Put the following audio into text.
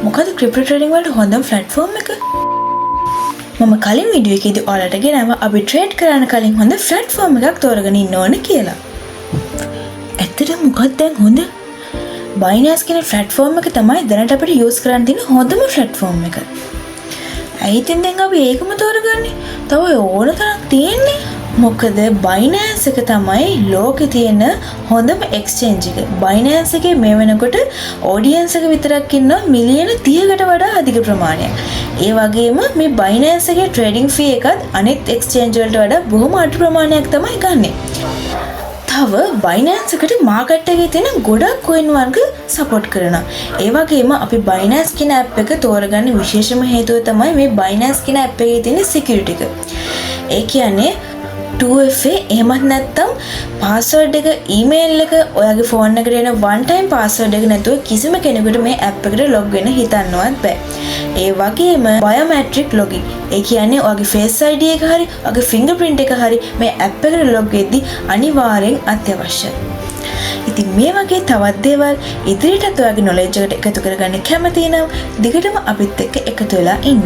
මොකද crypto trading වලට හොඳම ප්ලැට්ෆෝම් එක? මම කලින් වීඩියෝ එකේදී ඔයාලට ගෙනාවා අපි ට්‍රේඩ් කරන්න කලින් හොඳ ප්ලැට්ෆෝම් එකක් තෝරගෙන ඉන්න ඕන කියලා. ඇත්තටම මොකක්ද දැන් හොඳ? Binance කියන ප්ලැට්ෆෝම් එක තමයි දැනට අපිට යූස් කරන්න තියෙන හොඳම ප්ලැට්ෆෝම් එක. ඇයි ඉතින් දැන් අපි ඒකම තෝරගන්නේ? තව ඕන තරම් තියෙන්නේ. මොකද Binance එක තමයි ලෝකේ තියෙන හොඳම එක්ස්චේන්ජ් එක. Binance එකේ මේ වෙනකොට ඔඩියන්ස් එක විතරක් ඉන්නවා මිලියන 30කට වඩා අධික ප්‍රමාණයක්. ඒ වගේම මේ Binance එකේ ට්‍රේඩින් ෆී එකත් අනිත් එක්ස්චේන්ජ් වලට වඩා බොහොම අඩු ප්‍රමාණයක් තමයි ගන්නෙ. තව Binance එකට මාකට් එකේ තියෙන ගොඩක් coin වර්ග සපෝට් කරනවා. ඒ වගේම අපි Binance කියන app එක තෝරගන්න විශේෂම හේතුව තමයි මේ Binance කියන app එකේ තියෙන security එක. ඒ කියන්නේ 2FA එහෙමත් නැත්නම් password එක email එක ඔයාගේ phone එකට එන one time password එක නැතුව කිසිම කෙනෙකුට මේ app එකට log වෙන්න හිතන්නවත් බෑ. ඒ වගේම biometric login. ඒ කියන්නේ ඔයාගේ face ID එක හරි ඔයාගේ fingerprint එක හරි මේ app එකට log වෙද්දී අනිවාර්යෙන් අත්‍යවශ්‍යයි. ඉතින් මේ වගේ තවත් දේවල් ඉදිරියටත් ඔයාගේ knowledge එකට එකතු කරගන්න කැමති නම් දිගටම අපිත් එක්ක එකතු වෙලා ඉන්න.